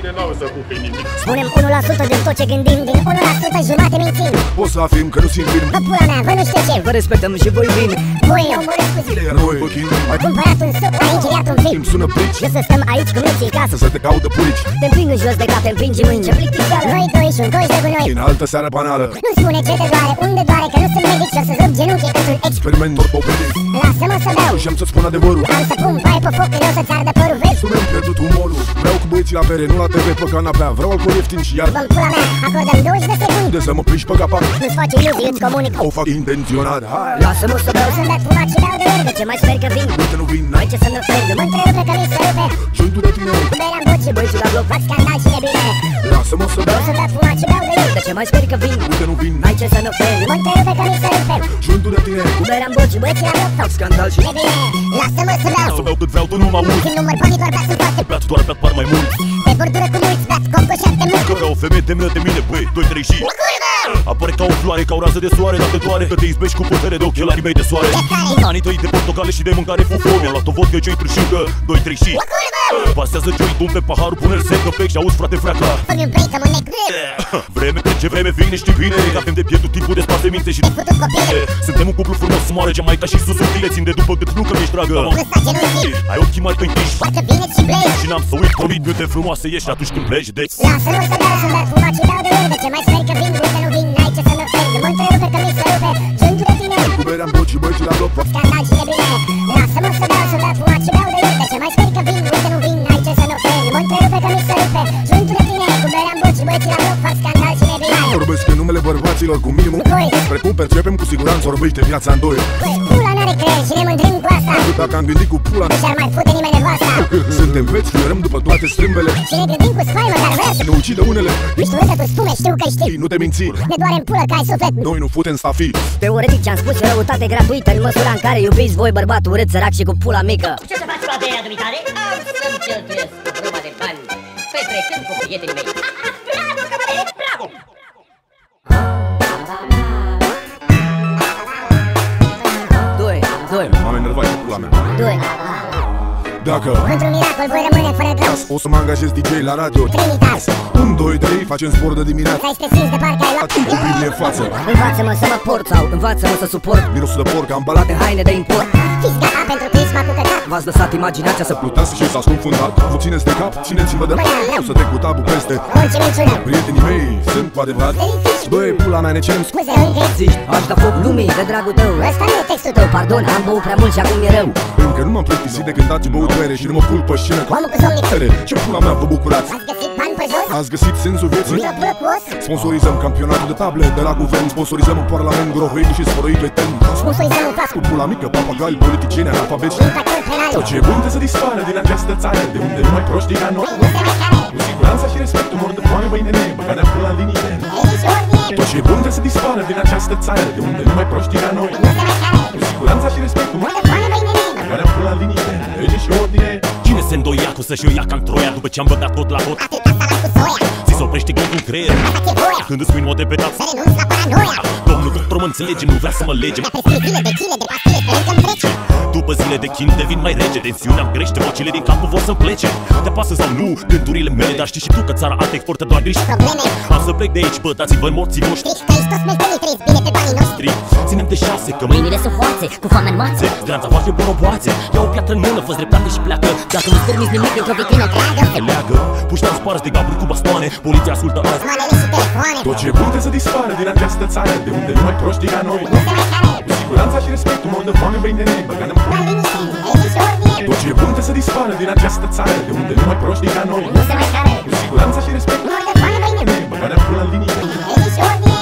tine n-au să pupe nimic. Spunem 1% din tot ce gândim, din 1% jumate mințim. O să afirm că nu simt bine. Bă, pula mea, vă nu știu ce. Vă respectăm și voi vin. Voi ne omorâți cu zi. Iar noi fucking Ai cumpărat un suc, ai închiriat un film. îmi sună plici. Eu să stăm aici cu minții casă. Să te caudă purici. Te împing în jos de cap, te împingi mâini, ce plictiseală. Noi doi și un coș de gunoi. În altă seară banală. Nu spune ce te doare, unde doare, că nu sunt medic și o să rup genunchii într-un Experiment ortopedic. Lasă-mă să beau. Și am să-ți spun adevărul. Am să pun pai pe foc, că eu să-ți ardă părul, vezi? Tu mi-am pierdut umorul. Vreau cu băieții la bere, nu la TV pe canapea. Vreau alcool ieftin și iar. Bă-mi pula mea, acordăm 20 de secunde. De să mă plici pe capac. Nu-ți faci iluzii, îți comunic. O fac intenționat. Hai. Lasă-mă să beau. Sunt dat fumat și beau de ori. De ce mai sper că vin? Uite, nu vin, Ai n-ai ce să-mi oferi? Mă întrerupe că mi se rupe. Jointul de tine. Berea-n boci și Băieții la bloc, fac scandal și nebine. Lasă-mă să beau. Sunt dat fumat și beau de ori. de ce mai sper că vin? Uite, nu vin, Ai ce să-mi oferi? Mă întrerupe că mi se rupe. Jointul de tine. Berea-n boci, Băieții la bloc fac scandal și nebine. Lasă-mă să beau. Să beau cât vreau, tu nu mă auzi. Când număr banii doar beat sunt toate. Beat doar beat par mai mult. Pe bordură cu mulți beat, cop cu 7 mult. Că vreau o femeie de mână de mine, băi, 2-3 și apare ca o floare, ca o rază de soare. Dacă doare, că te izbești cu putere de ochelarii mei de soare. În anii tăi de portocale și de mâncare fufo, mi-am luat o vodcă, joint trâșică, 2-3 și pasează joint-ul pe paharul, pune-l secă, pec și auzi, frate, freaca. Fă-mi un break, să mă nec. Vreme trece, vreme vine, știi bine că avem de pierdut timpul de spate minte și Te futut copii. suntem un cuplu frumos, moare Jamaica și sus utile, țin de după cât nu că mi-ești dragă. Lăsa genunchii. Ai ochii mari pe închiși Parcă vineți și bleci. și n-am să uit COVID, de frumoasă ești atunci când pleci, deci Lasă-mă să beau, sunt dat fumat și beau de ori. De ce mai speri că vin, uite nu vin, n-ai ce să-mi oferi. Mă întrerupe că mi se rupe. Jointul de tine. Cu berea-n boci și băieții la bloc. Scandal și nebine. Lasă-mă să beau, sunt dat fumat și beau de ori. De ce mai speri că vin, uite nu vin, n-ai ce să-mi oferi. Mă întrerupe că mi se rupe. Jointul de tine. Cu berea-n boci și băieții la bloc fac scandal și nebine. Vorbesc în numele bărbaților cu minimum. Voi. Precum percepem cu siguranță orbește viața în doi. Pula n-are creier și ne mândrim cu asta. Dacă am gândit cu pula, Nu și-ar mai fute nimeni nevasta. suntem veți, fluierăm după toate strâmbele. Și ne gândim cu spaimă, dar vers. Ne ucide unele. Ești urâtă, tu spume, știu că știi. Nu te minți. Ne doare în pulă că ai suflet. Noi nu futem stafii. teoretic ți-am spus răutate gratuită în măsura în care iubiți voi bărbatul urât, sărac și cu pula mică. Ce să faci cu averea dumitare? Am să-mi cheltuiesc o grămadă de bani petrecând cu prietenii mei. Bravo, cavaliere, bravo! Doi. M-am enervat cu pula mea. Doi. Dacă Într-un miracol voi rămâne fără graus. o să mă angajez DJ la radio. Trinitas. 1, 2, 3, facem sport de dimineață. Vrei să te simți de parcă ai luat. Cu biblie în față. Învață-mă să mă port sau învață-mă să suport Mirosul de porc ambalat. de haine de import. Fiți gata pentru crisma cu căcat. V-ați lăsat imaginația să Plutați și s-a scufundat. Vă țineți de cap, țineți-vă de o să te cu tabu peste. Orice minciună. Prietenii mei sunt cu adevărat. Băi, pula mea, ne cerem Scuze, încă zici, aș da foc lumii de dragul tău. ăsta nu e textul tău. Pardon, am băut prea mult și acum e rău. Încă nu m-am plictisit de când dați băut bere și nu mă pul pe scenă. Omul cu somnic. Ce pula mea vă bucurați? Ați găsit bani pe jos? Ați găsit sensul vieții? Într-o pulă cu os? Sponsorizăm campionatul de table de la guvern. Sponsorizăm în parlament grohoidu și sfărăit pe ten. Sponsorizăm un clas Cu pula mică, papagali, politicieni, analfabeti. infractori penali. Tot ce bun să dispară din această țară, de unde nu mai proștii ca noi. Nu se mai care. Cu siguranță și respectul mor de foame, băi nene, băgarea până la liniile. Legi și ordine. Tot ce bun să dispară din această țară, de unde nu mai proștii ca noi. Nu se mai care. Cu siguranță și respectul mor Mă de foame, băi nene. băgarea până la liniile. Lege și ordine. Cine se îndoia cu să-și o ia ca în Troia după ce am băgat tot la tot? Atâta salam cu soia. Ți se oprește gândul în creier Asta ți-e voia. când îți spui în mod repetat. Să renunți la paranoia. Domnul doctor mă înțelege, nu vrea să mă lege. Mi-a prescris zile de chile, de pastile, sperând că-mi trece. După zile de chin devin mai rece. Tensiunea îmi crește, vocile din capul vor să-mi plece. Te pasă sau nu gândurile mele, dar știi și tu că țara asta exportă doar griji. Probleme. Am să plec de aici, bă, dați-vă în morții voștri. Strici că ești toți smeltenii, trăiți bine pe banii noștri. Ținem de 6, că Mâinile sunt hoațe, cu foame în mațe. Granța face boroboațe. Ia o piatră în mână, fă-ți dreptate și pleacă. Dacă nu-ți permiți nimic, într-o vitrină treagă. Leagă, puși în sparați de gaburi cu bastoane. Poliția ascultă azi. Manele și telefoane. Tot ce bun să dispară din această țară, de unde nu mai proștii ca noi. Nu se mai care. Cu siguranța și respectul mor de foame, băi nene, băgarea La liniște. Legi și ordine. tot ce bun să dispară din această țară, de unde nu mai proștii ca noi. Nu se mai care. Cu siguranța și respectul Mor de foame, băi nene. băgarea până la linie. Legi și ordine.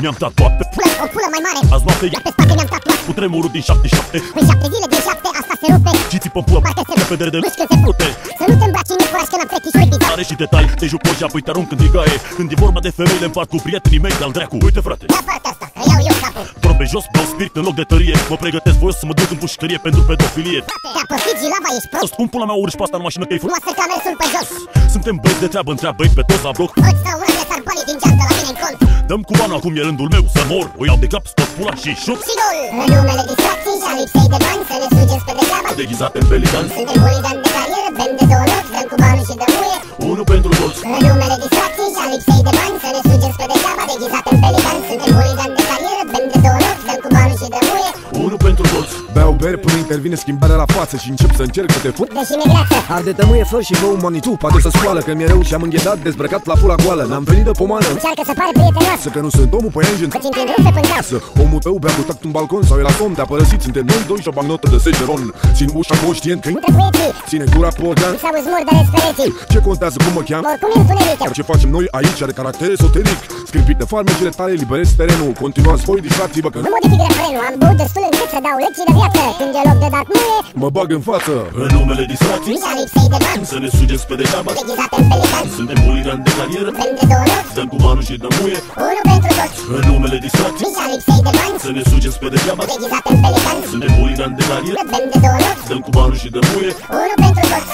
Mi-am tatuat pe Pulă, o pulă mai mare. azi noapte Iar pe spate mi-am tatuat. cu tremurul din 77. În 7 zile din 7 asta se rupe. Și țipă pula Parcă se pe pedere de Mișcă se frute. Să nu te îmbraci în furaș că n-am fetișuri bizar. are și detalii, te juc și apoi te arunc în tigaie. Când e vorba de femei, le împart cu prietenii mei de-al dracu. Uite frate, Ia partea asta, că iau eu cap. Doar pe jos, beau spirit în loc de tărie. Mă pregătesc voios să mă duc în pușcărie pentru pedofilie. Te-a poftit Gilava, ești prost. Cum pula mea urci pe asta în mașină că e Moastră ca mersul pe jos. Suntem băieți de treabă, întreabă băieți pe toți la bloc. Toți stau urât de sar banii din geantă la mine în cont. Dăm cu banul, acum e rândul meu să mor. O iau de cap, scot pula și șup. Și gol! În numele distracției și a lipsei de bani, să ne sugeți pe degeaba. Deghizate în pelican. Suntem huligani de carieră, bem de 2 nopți, dăm cu banul și de muie. Unul pentru toți. În numele distracției și a lipsei de bani, să ne sugeți pe degeaba. Deghizate în pelican. Suntem huligani de carieră, bem de 2 nopți, dăm cu banul și de muie. Unul pentru toți. Beau beri până intervine schimbarea la față și încep să încerc să te fut. Deși mi-e greață. Arde tămâie, fă și fă un manitu, poate să scoală că mi-e rău și am înghetat dezbrăcat la pula goală. N-am venit de pomană. Încearcă să pare prietenoasă. Să că nu sunt omul păianjen. Îți întind rufe până cap. Omul tău bea cu tact un balcon sau e la somn, te-a părăsit. Suntem noi doi și o bagnotă de segeron. Țin ușa conștient că Între poeții. ține gura pe organ. Să auzi murdăreți pereții. Ce contează cum mă cheam? Oricum e întuneric. Ce facem noi aici are caracter esoteric. Scripit de farmecele tale, liberezi terenul. Continuați voi, distracți-vă că Nu modific refrenul, am băut destul încât să dau lecții de viață. Când e loc de dat muie, mă bag în față. În numele distracției și a lipsei de bani. să ne sugeți pe degeaba. Deghizate în pelican. Suntem huligani de carieră. Bem de 2 nopți, Dăm cu banul și de muie. unul pentru toți. În numele distracției Și a lipsei de bani. să ne sugeți pe degeaba. Deghizate în pelican. Suntem huligani de carieră. Bem de 2 nopți, Dăm cu banul și de muie. unul pentru toți.